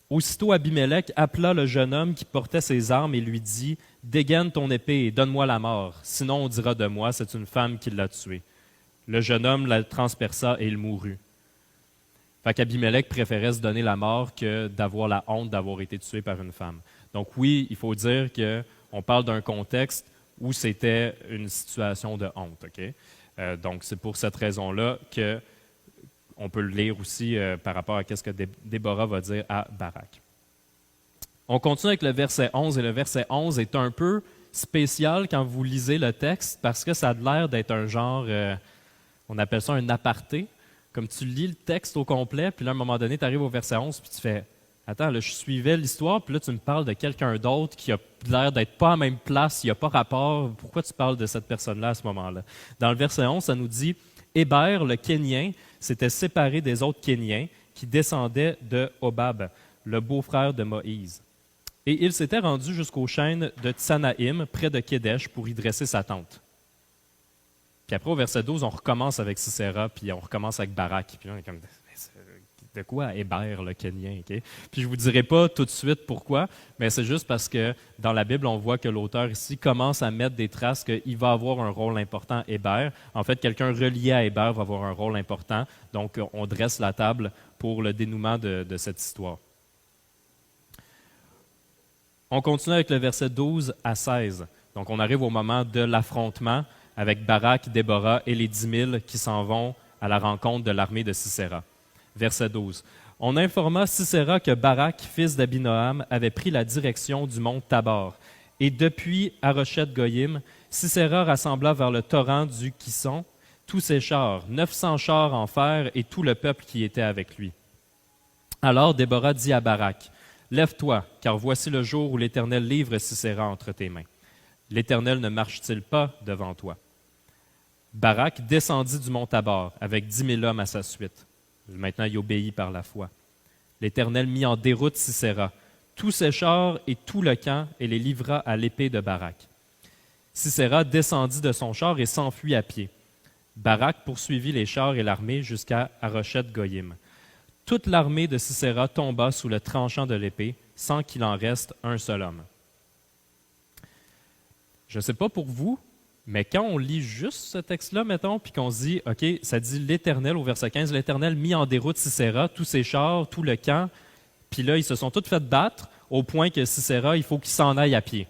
Aussitôt Abimélec appela le jeune homme qui portait ses armes et lui dit « Dégaine ton épée et donne-moi la mort, sinon on dira de moi, c'est une femme qui l'a tué. » Le jeune homme la transperça et il mourut. Fait qu'Abimélec préférait se donner la mort que d'avoir la honte d'avoir été tué par une femme. Donc oui, il faut dire qu'on parle d'un contexte où c'était une situation de honte. Okay? Donc c'est pour cette raison-là que on peut le lire aussi par rapport à ce que Déborah va dire à Barak. On continue avec le verset 11, et le verset 11 est un peu spécial quand vous lisez le texte parce que ça a l'air d'être un genre, on appelle ça un aparté, comme tu lis le texte au complet, puis là, à un moment donné, tu arrives au verset 11, puis tu fais « Attends, là, je suivais l'histoire, puis là, tu me parles de quelqu'un d'autre qui a l'air d'être pas à la même place, il n'y a pas rapport, pourquoi tu parles de cette personne-là à ce moment-là? » Dans le verset 11, ça nous dit « Héber, le Kénien, s'était séparé des autres Kéniens qui descendaient de Hobab, le beau-frère de Moïse. Et il s'était rendu jusqu'aux chênes de Tsanaïm, près de Kédesh, pour y dresser sa tente. Puis après, au verset 12, on recommence avec Sisera, puis on recommence avec Barak. Puis là, on est comme, de quoi Hébert, le Kenyan? Okay? Puis je ne vous dirai pas tout de suite pourquoi, mais c'est juste parce que dans la Bible, on voit que l'auteur ici commence à mettre des traces qu'il va avoir un rôle important, Hébert. En fait, quelqu'un relié à Hébert va avoir un rôle important. Donc, on dresse la table pour le dénouement de cette histoire. On continue avec le verset 12 à 16. Donc, on arrive au moment de l'affrontement avec Barak, Déborah et les 10 000 qui s'en vont à la rencontre de l'armée de Sisera. Verset 12. On informa Sisera que Barak, fils d'Abinoam, avait pris la direction du mont Tabor. Et depuis Haroshet-Goyim, Sisera rassembla vers le torrent du Kison tous ses chars, 900 chars en fer et tout le peuple qui était avec lui. Alors Déborah dit à Barak, « Lève-toi, car voici le jour où l'Éternel livre Sisera entre tes mains. L'Éternel ne marche-t-il pas devant toi? » Barak descendit du mont Tabor avec 10 000 hommes à sa suite. Maintenant, il obéit par la foi. L'Éternel mit en déroute Sisera, tous ses chars et tout le camp, et les livra à l'épée de Barak. Sisera descendit de son char et s'enfuit à pied. Barak poursuivit les chars et l'armée jusqu'à Haroshet-Goyim. Toute l'armée de Sisera tomba sous le tranchant de l'épée, sans qu'il en reste un seul homme. Je ne sais pas pour vous, mais quand on lit juste ce texte-là, mettons, puis qu'on se dit, OK, ça dit l'Éternel au verset 15, l'Éternel mit en déroute Sisera, tous ses chars, tout le camp, puis là, ils se sont tous fait battre au point que Sisera, il faut qu'il s'en aille à pied.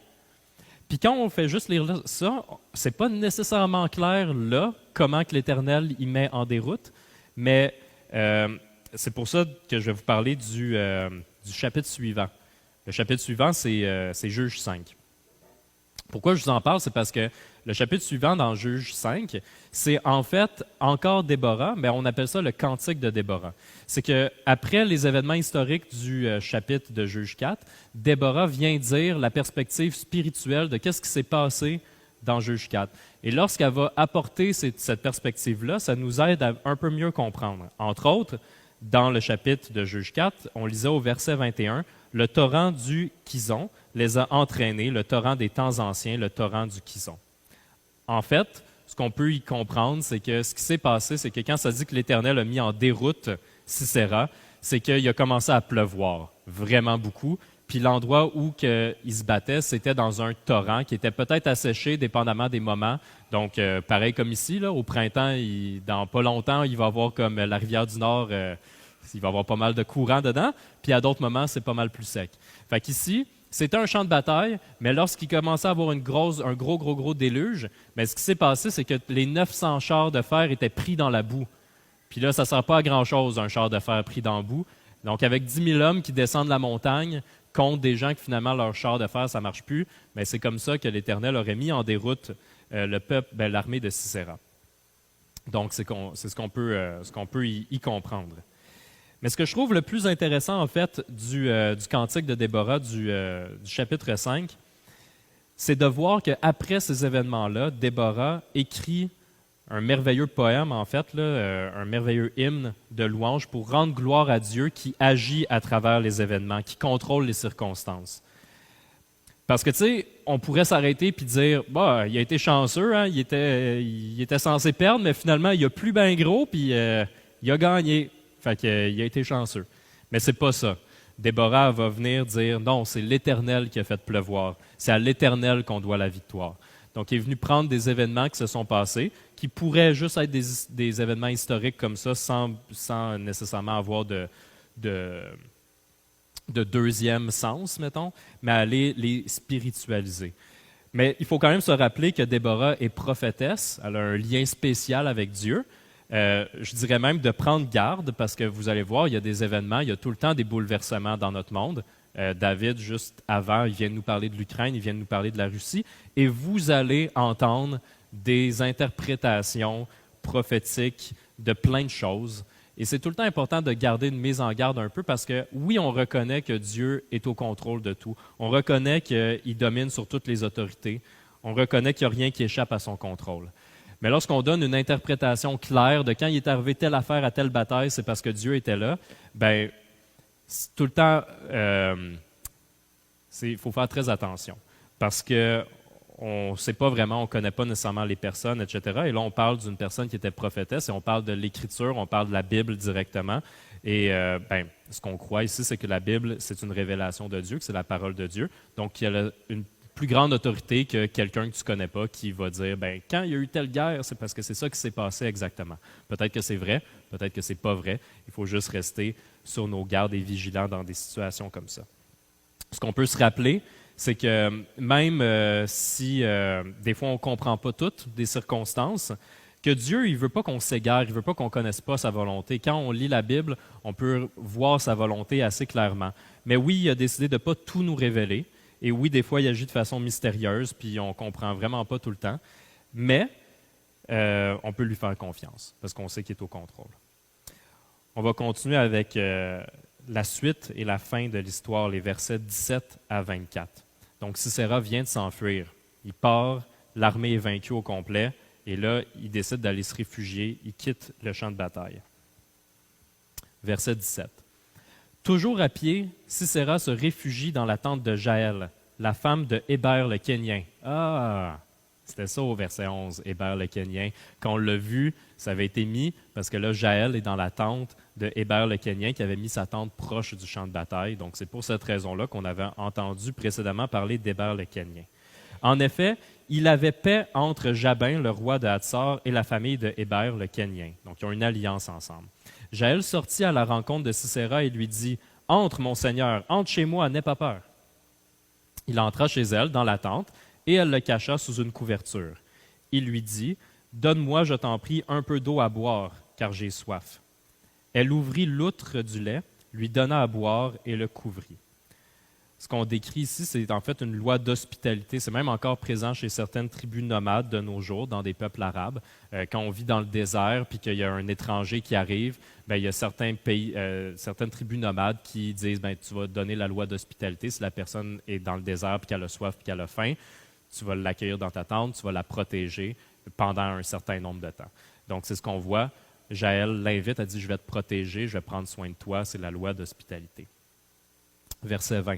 Puis quand on fait juste lire ça, c'est pas nécessairement clair là comment que l'Éternel y met en déroute, mais c'est pour ça que je vais vous parler du chapitre suivant. Le chapitre suivant, c'est Juge 5. Pourquoi je vous en parle? C'est parce que le chapitre suivant dans Juge 5, c'est en fait encore Déborah, mais on appelle ça le cantique de Déborah. C'est qu'après les événements historiques du chapitre de Juge 4, Déborah vient dire la perspective spirituelle de qu'est-ce qui s'est passé dans Juge 4. Et lorsqu'elle va apporter cette perspective-là, ça nous aide à un peu mieux comprendre. Entre autres, dans le chapitre de Juge 4, on lisait au verset 21, « Le torrent du Kison les a entraînés, le torrent des temps anciens, le torrent du Kison. » En fait, ce qu'on peut y comprendre, c'est que ce qui s'est passé, c'est que quand ça dit que l'Éternel a mis en déroute Sisera, c'est qu'il a commencé à pleuvoir, vraiment beaucoup. Puis l'endroit où il se battait, c'était dans un torrent qui était peut-être asséché, dépendamment des moments. Donc, pareil comme ici, là, au printemps, dans pas longtemps, il va y avoir comme la rivière du Nord, il va y avoir pas mal de courant dedans. Puis à d'autres moments, c'est pas mal plus sec. Fait qu'ici, c'était un champ de bataille, mais lorsqu'il commençait à avoir un gros déluge, mais ce qui s'est passé, c'est que les 900 chars de fer étaient pris dans la boue. Puis là, ça ne sert pas à grand-chose, un char de fer pris dans la boue. Donc, avec 10 000 hommes qui descendent la montagne contre des gens qui, finalement, leur char de fer, ça ne marche plus, mais c'est comme ça que l'Éternel aurait mis en déroute le peuple, l'armée de Sisera. Donc, c'est ce qu'on peut y comprendre. Mais ce que je trouve le plus intéressant, en fait, du cantique de Déborah, du chapitre 5, c'est de voir qu'après ces événements-là, Déborah écrit un merveilleux poème, en fait, là, un merveilleux hymne de louange pour rendre gloire à Dieu qui agit à travers les événements, qui contrôle les circonstances. Parce que, tu sais, on pourrait s'arrêter et dire, bah, il a été chanceux, hein, il était censé perdre, mais finalement, il a plus bien gros, puis il a gagné. Fait qu'il a été chanceux. Mais c'est pas ça. Déborah va venir dire, non, c'est l'Éternel qui a fait pleuvoir. C'est à l'Éternel qu'on doit la victoire. Donc, il est venu prendre des événements qui se sont passés, qui pourraient juste être des événements historiques comme ça, sans nécessairement avoir de deuxième sens, mettons, mais aller les spiritualiser. Mais il faut quand même se rappeler que Déborah est prophétesse, elle a un lien spécial avec Dieu. Je dirais même de prendre garde parce que vous allez voir, il y a des événements, il y a tout le temps des bouleversements dans notre monde. David, juste avant, il vient de nous parler de l'Ukraine, il vient de nous parler de la Russie, et vous allez entendre des interprétations prophétiques de plein de choses. Et c'est tout le temps important de garder une mise en garde un peu parce que oui, on reconnaît que Dieu est au contrôle de tout. On reconnaît qu'il domine sur toutes les autorités. On reconnaît qu'il n'y a rien qui échappe à son contrôle. Mais lorsqu'on donne une interprétation claire de quand il est arrivé telle affaire à telle bataille, c'est parce que Dieu était là, bien, tout le temps, Il faut faire très attention parce que on ne sait pas vraiment, on ne connaît pas nécessairement les personnes, etc. Et là, on parle d'une personne qui était prophétesse et on parle de l'Écriture, on parle de la Bible directement. Et ce qu'on croit ici, c'est que la Bible, c'est une révélation de Dieu, que c'est la parole de Dieu. Donc, il y a une plus grande autorité que quelqu'un que tu ne connais pas qui va dire, quand il y a eu telle guerre, c'est parce que c'est ça qui s'est passé exactement. Peut-être que c'est vrai, peut-être que c'est pas vrai. Il faut juste rester sur nos gardes et vigilants dans des situations comme ça. Ce qu'on peut se rappeler, c'est que même si des fois on ne comprend pas toutes des circonstances, que Dieu, il ne veut pas qu'on s'égare, il ne veut pas qu'on ne connaisse pas sa volonté. Quand on lit la Bible, on peut voir sa volonté assez clairement. Mais oui, il a décidé de ne pas tout nous révéler. Et oui, des fois, il agit de façon mystérieuse, puis on ne comprend vraiment pas tout le temps. Mais on peut lui faire confiance, parce qu'on sait qu'il est au contrôle. On va continuer avec la suite et la fin de l'histoire, les versets 17 à 24. Donc, Sisera vient de s'enfuir. Il part, l'armée est vaincue au complet, et là, il décide d'aller se réfugier. Il quitte le champ de bataille. Verset 17. Toujours à pied, Sisera se réfugie dans la tente de Jaël, la femme de Héber le Kénien. Ah! C'était ça au verset 11, Héber le Kénien. Quand on l'a vu, ça avait été mis, parce que là, Jaël est dans la tente de Héber le Kénien, qui avait mis sa tente proche du champ de bataille. Donc, c'est pour cette raison-là qu'on avait entendu précédemment parler d'Héber le Kénien. En effet, il avait paix entre Jabin, le roi de Hatsor, et la famille de Héber le Kénien. Donc, ils ont une alliance ensemble. Jaël sortit à la rencontre de Sisera et lui dit, « Entre, mon Seigneur, entre chez moi, n'aie pas peur. » Il entra chez elle, dans la tente, et elle le cacha sous une couverture. Il lui dit, « Donne-moi, je t'en prie, un peu d'eau à boire, car j'ai soif. » Elle ouvrit l'outre du lait, lui donna à boire et le couvrit. Ce qu'on décrit ici, c'est en fait une loi d'hospitalité. C'est même encore présent chez certaines tribus nomades de nos jours, dans des peuples arabes. Quand on vit dans le désert puis qu'il y a un étranger qui arrive, il y a certaines tribus nomades qui disent tu vas donner la loi d'hospitalité. Si la personne est dans le désert puis qu'elle a soif puis qu'elle a faim, tu vas l'accueillir dans ta tente, tu vas la protéger pendant un certain nombre de temps. Donc, c'est ce qu'on voit. Jaël l'invite, elle dit « Je vais te protéger, je vais prendre soin de toi. » C'est la loi d'hospitalité. Verset 20.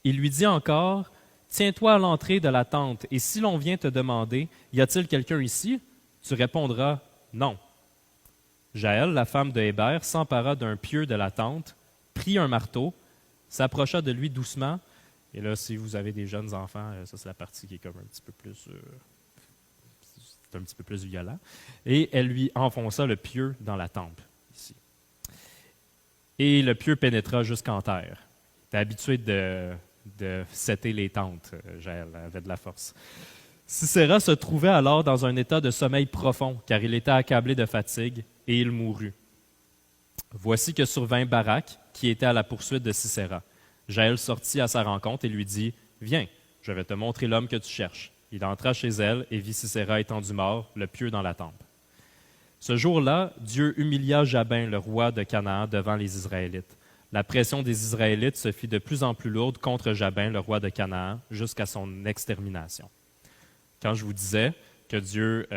Il lui dit encore, « Tiens-toi à l'entrée de la tente, et si l'on vient te demander, y a-t-il quelqu'un ici? Tu répondras, non. » Jaël, la femme de Héber, s'empara d'un pieu de la tente, prit un marteau, s'approcha de lui doucement, et là, si vous avez des jeunes enfants, ça c'est la partie qui est comme un petit peu plus... c'est un petit peu plus violent, et elle lui enfonça le pieu dans la tempe, ici. Et le pieu pénétra jusqu'en terre. Il était habitué de setter les tentes, Jaël avait de la force. Sisera se trouvait alors dans un état de sommeil profond, car il était accablé de fatigue, et il mourut. Voici que survint Barak, qui était à la poursuite de Sisera. Jaël sortit à sa rencontre et lui dit, « Viens, je vais te montrer l'homme que tu cherches. » Il entra chez elle et vit Sisera étendu mort, le pieu dans la tempe. Ce jour-là, Dieu humilia Jabin, le roi de Canaan, devant les Israélites. La pression des Israélites se fit de plus en plus lourde contre Jabin, le roi de Canaan, jusqu'à son extermination. Quand je vous disais que Dieu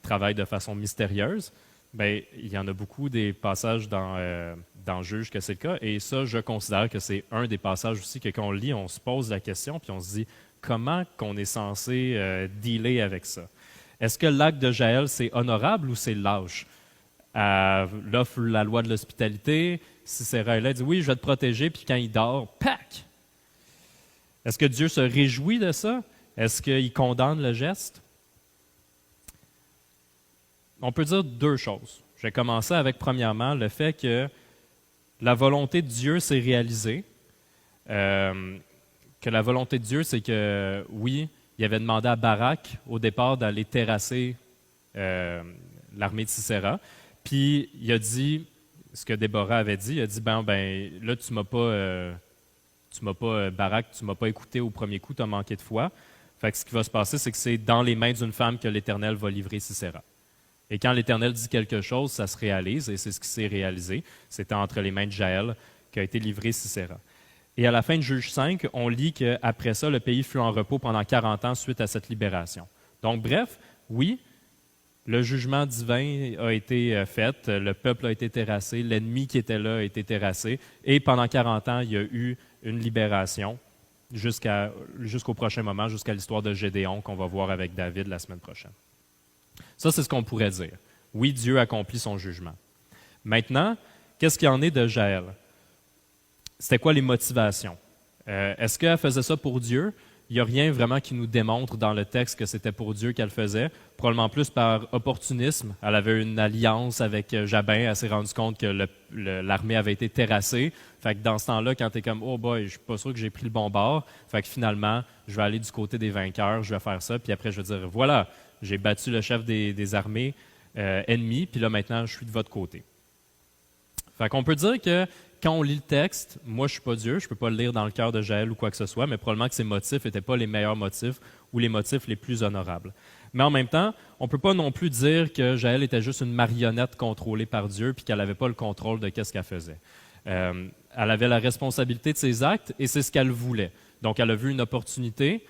travaille de façon mystérieuse, il y en a beaucoup des passages dans Juge que c'est le cas, et ça, je considère que c'est un des passages aussi que quand on lit, on se pose la question, puis on se dit comment qu'on est censé dealer avec ça. Est-ce que l'acte de Jaël, c'est honorable ou c'est lâche? Elle offre la loi de l'hospitalité. Sisera est là, dit oui, je vais te protéger, puis quand il dort, pac! Est-ce que Dieu se réjouit de ça? Est-ce qu'il condamne le geste? On peut dire deux choses. Je vais commencer avec, premièrement, le fait que la volonté de Dieu s'est réalisée. Que la volonté de Dieu, c'est que, oui, il avait demandé à Barak, au départ, d'aller terrasser l'armée de Sisera. Puis, il a dit, ce que Déborah avait dit, il a dit, là, tu m'as pas, Barak, tu m'as pas écouté au premier coup, tu as manqué de foi. Fait que ce qui va se passer, c'est que c'est dans les mains d'une femme que l'Éternel va livrer Sisera. Et quand l'Éternel dit quelque chose, ça se réalise, et c'est ce qui s'est réalisé. C'était entre les mains de Jaël qu'a été livré Sisera. Et à la fin de Juge 5, on lit qu'après ça, le pays fut en repos pendant 40 ans suite à cette libération. Donc, bref, oui, le jugement divin a été fait, le peuple a été terrassé, l'ennemi qui était là a été terrassé, et pendant 40 ans, il y a eu une libération jusqu'au prochain moment, jusqu'à l'histoire de Gédéon qu'on va voir avec David la semaine prochaine. Ça, c'est ce qu'on pourrait dire. Oui, Dieu accomplit son jugement. Maintenant, qu'est-ce qu'il en est de Jaël? C'était quoi les motivations? Est-ce qu'elle faisait ça pour Dieu? Il n'y a rien vraiment qui nous démontre dans le texte que c'était pour Dieu qu'elle faisait. Probablement plus par opportunisme. Elle avait une alliance avec Jabin. Elle s'est rendue compte que l'armée avait été terrassée. Fait que dans ce temps-là, quand tu es comme « Oh boy, je suis pas sûr que j'ai pris le bon bord », fait que finalement, je vais aller du côté des vainqueurs, je vais faire ça, puis après je vais dire « Voilà, j'ai battu le chef des armées ennemies, puis là maintenant, je suis de votre côté ». Fait qu'on peut dire que quand on lit le texte, moi je ne suis pas Dieu, je ne peux pas le lire dans le cœur de Jaël ou quoi que ce soit, mais probablement que ses motifs n'étaient pas les meilleurs motifs ou les motifs les plus honorables. Mais en même temps, on ne peut pas non plus dire que Jaël était juste une marionnette contrôlée par Dieu puis qu'elle n'avait pas le contrôle de ce qu'elle faisait. Elle avait la responsabilité de ses actes et c'est ce qu'elle voulait. Donc elle a vu une opportunité,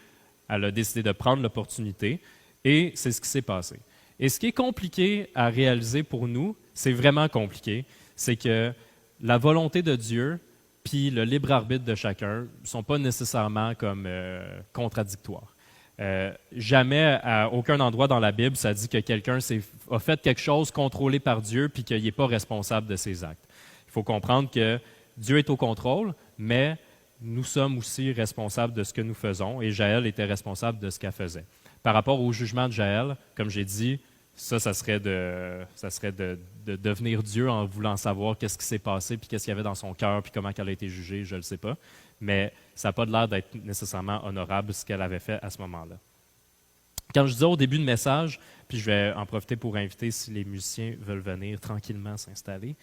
elle a décidé de prendre l'opportunité et c'est ce qui s'est passé. Et ce qui est compliqué à réaliser pour nous, c'est vraiment compliqué, c'est que la volonté de Dieu puis le libre arbitre de chacun ne sont pas nécessairement comme contradictoires. Jamais, à aucun endroit dans la Bible, ça dit que quelqu'un a fait quelque chose contrôlé par Dieu puis qu'il n'est pas responsable de ses actes. Il faut comprendre que Dieu est au contrôle, mais nous sommes aussi responsables de ce que nous faisons et Jaël était responsable de ce qu'elle faisait. Par rapport au jugement de Jaël, comme j'ai dit, ça serait de devenir Dieu en voulant savoir qu'est-ce qui s'est passé, puis qu'est-ce qu'il y avait dans son cœur, puis comment elle a été jugée, je ne le sais pas. Mais ça n'a pas l'air d'être nécessairement honorable ce qu'elle avait fait à ce moment-là. Quand je disais au début de message, puis je vais en profiter pour inviter si les musiciens veulent venir tranquillement s'installer,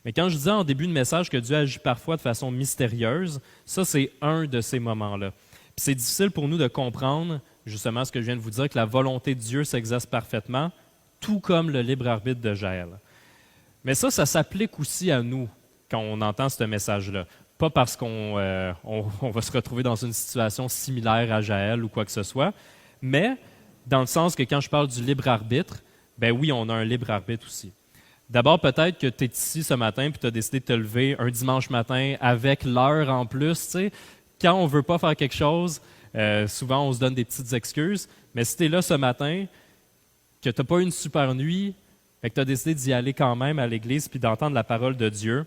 mais quand je disais en début de message que Dieu agit parfois de façon mystérieuse, ça c'est un de ces moments-là. Puis c'est difficile pour nous de comprendre justement ce que je viens de vous dire, que la volonté de Dieu s'exerce parfaitement, tout comme le libre arbitre de Jaël. Mais ça s'applique aussi à nous quand on entend ce message-là. Pas parce qu'on va se retrouver dans une situation similaire à Jaël ou quoi que ce soit, mais dans le sens que quand je parle du libre arbitre, ben oui, on a un libre arbitre aussi. D'abord, peut-être que tu es ici ce matin et tu as décidé de te lever un dimanche matin avec l'heure en plus. Tu sais, quand on ne veut pas faire quelque chose, souvent on se donne des petites excuses, mais si tu es là ce matin, que tu n'as pas eu une super nuit, et que tu as décidé d'y aller quand même à l'église puis d'entendre la parole de Dieu,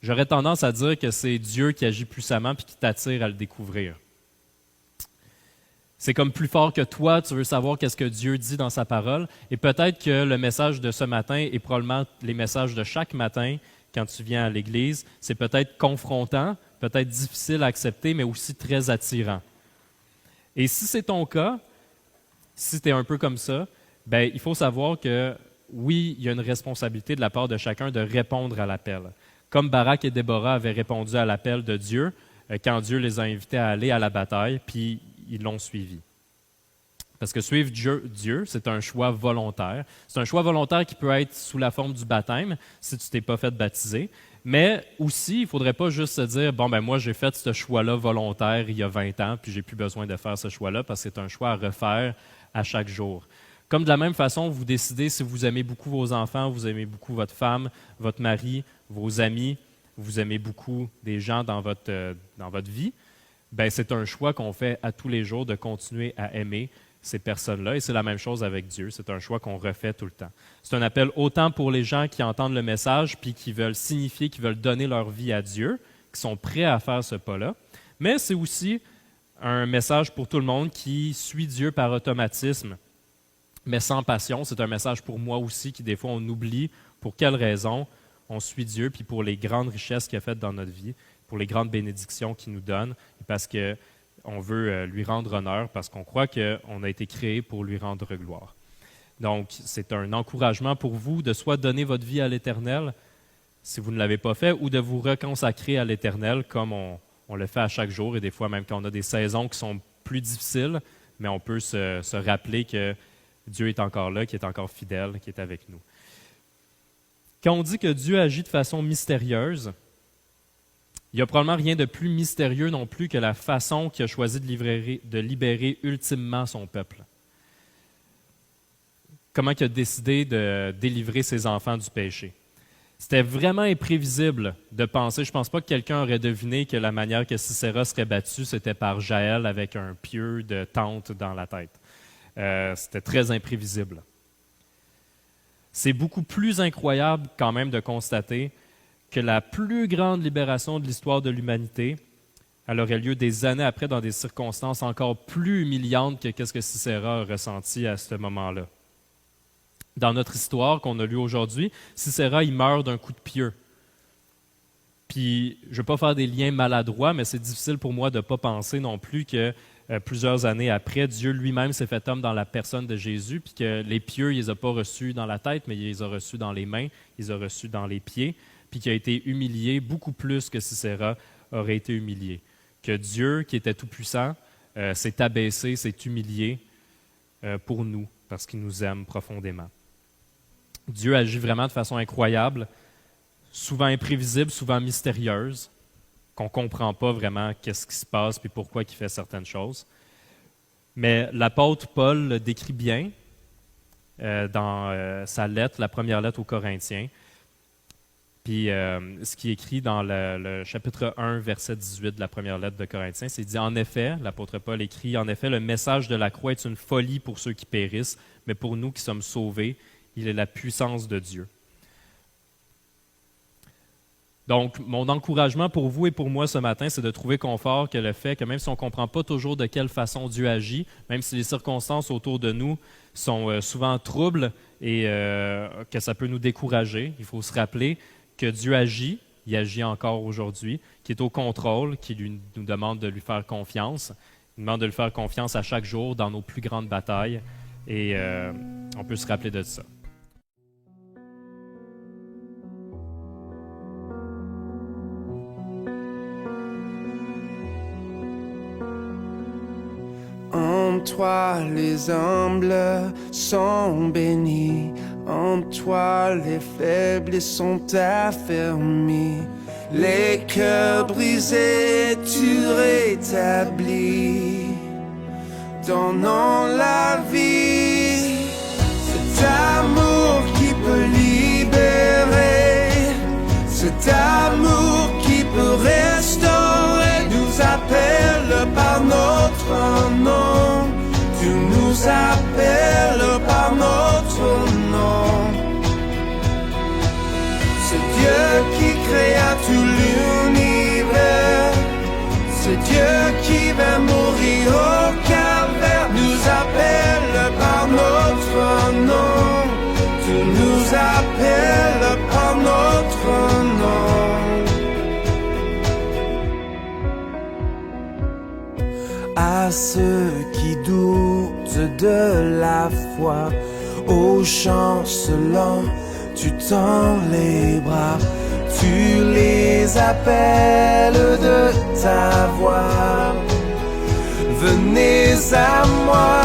j'aurais tendance à dire que c'est Dieu qui agit puissamment puis qui t'attire à le découvrir. C'est comme plus fort que toi, tu veux savoir qu'est-ce que Dieu dit dans sa parole, et peut-être que le message de ce matin est probablement les messages de chaque matin quand tu viens à l'église. C'est peut-être confrontant, peut-être difficile à accepter, mais aussi très attirant. Et si c'est ton cas, si tu es un peu comme ça, ben, il faut savoir que oui, il y a une responsabilité de la part de chacun de répondre à l'appel. Comme Barak et Déborah avaient répondu à l'appel de Dieu quand Dieu les a invités à aller à la bataille, puis ils l'ont suivi. Parce que suivre Dieu, c'est un choix volontaire. C'est un choix volontaire qui peut être sous la forme du baptême, si tu ne t'es pas fait baptiser. Mais aussi, il ne faudrait pas juste se dire « Bon, ben moi, j'ai fait ce choix-là volontaire il y a 20 ans, puis j'ai plus besoin de faire ce choix-là, parce que c'est un choix à refaire à chaque jour. » Comme de la même façon, vous décidez si vous aimez beaucoup vos enfants, vous aimez beaucoup votre femme, votre mari, vos amis, vous aimez beaucoup des gens dans votre vie, ben c'est un choix qu'on fait à tous les jours de continuer à aimer ces personnes-là. Et c'est la même chose avec Dieu. C'est un choix qu'on refait tout le temps. C'est un appel autant pour les gens qui entendent le message puis qui veulent signifier, qui veulent donner leur vie à Dieu, qui sont prêts à faire ce pas-là. Mais c'est aussi un message pour tout le monde qui suit Dieu par automatisme, mais sans passion. C'est un message pour moi aussi qui, des fois, on oublie pour quelles raisons on suit Dieu, puis pour les grandes richesses qu'il a faites dans notre vie, pour les grandes bénédictions qu'il nous donne, parce qu'on veut lui rendre honneur, parce qu'on croit qu'on a été créé pour lui rendre gloire. Donc, c'est un encouragement pour vous de soit donner votre vie à l'Éternel, si vous ne l'avez pas fait, ou de vous reconsacrer à l'Éternel, comme on le fait à chaque jour, et des fois même quand on a des saisons qui sont plus difficiles, mais on peut se rappeler que Dieu est encore là, qu'il est encore fidèle, qu'il est avec nous. Quand on dit que Dieu agit de façon mystérieuse, il n'y a probablement rien de plus mystérieux non plus que la façon qu'il a choisi de libérer ultimement son peuple. Comment il a décidé de délivrer ses enfants du péché. C'était vraiment imprévisible de penser. Je ne pense pas que quelqu'un aurait deviné que la manière que Sisera serait battu, c'était par Jaël avec un pieu de tente dans la tête. C'était très imprévisible. C'est beaucoup plus incroyable quand même de constater que la plus grande libération de l'histoire de l'humanité, elle aurait lieu des années après dans des circonstances encore plus humiliantes que ce que Sisera a ressenti à ce moment-là. Dans notre histoire qu'on a lue aujourd'hui, Sisera, il meurt d'un coup de pieu. Puis, je ne veux pas faire des liens maladroits, mais c'est difficile pour moi de ne pas penser non plus que plusieurs années après, Dieu lui-même s'est fait homme dans la personne de Jésus, puis que les pieux, il ne les a pas reçus dans la tête, mais il les a reçus dans les mains, il les a reçus dans les pieds, puis qu'il a été humilié beaucoup plus que Sisera aurait été humilié. Que Dieu, qui était tout-puissant, s'est abaissé, s'est humilié pour nous, parce qu'il nous aime profondément. Dieu agit vraiment de façon incroyable, souvent imprévisible, souvent mystérieuse, qu'on ne comprend pas vraiment qu'est-ce qui se passe et pourquoi il fait certaines choses. Mais l'apôtre Paul le décrit bien dans sa lettre, la première lettre aux Corinthiens. Puis ce qui est écrit dans le chapitre 1, verset 18 de la première lettre de Corinthiens, c'est dit « En effet, l'apôtre Paul écrit, « En effet, le message de la croix est une folie pour ceux qui périssent, mais pour nous qui sommes sauvés, il est la puissance de Dieu. » Donc, mon encouragement pour vous et pour moi ce matin, c'est de trouver confort que le fait que même si on ne comprend pas toujours de quelle façon Dieu agit, même si les circonstances autour de nous sont souvent troubles et que ça peut nous décourager, il faut se rappeler que Dieu agit, il agit encore aujourd'hui, qui est au contrôle, qui nous demande de lui faire confiance. Il nous demande de lui faire confiance à chaque jour dans nos plus grandes batailles et on peut se rappeler de ça. En toi les humbles sont bénis, en toi les faibles sont affermis, les cœurs brisés tu rétablis, donnant la vie. Cet amour qui peut libérer, cet amour qui peut restaurer, nous appelle par notre nom. Tu nous appelles par notre nom. C'est Dieu qui créa tout l'univers, c'est Dieu qui va mourir au calvaire, nous appelle par notre nom. Tu nous appelles par notre nom. À ceux qui doutent de la foi, aux chancelants, tu tends les bras, tu les appelles de ta voix. Venez à moi,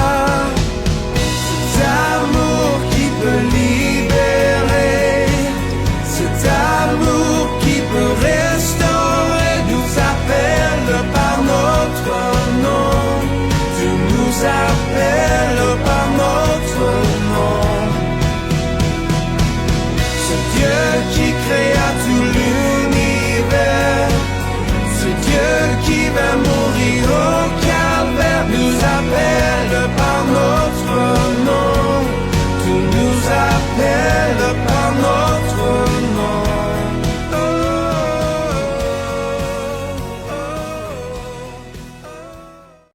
cet amour qui peut libérer, cet amour qui peut restaurer, nous appelle par notre nom. Tu nous appelles par notre nom. C'est Dieu qui crée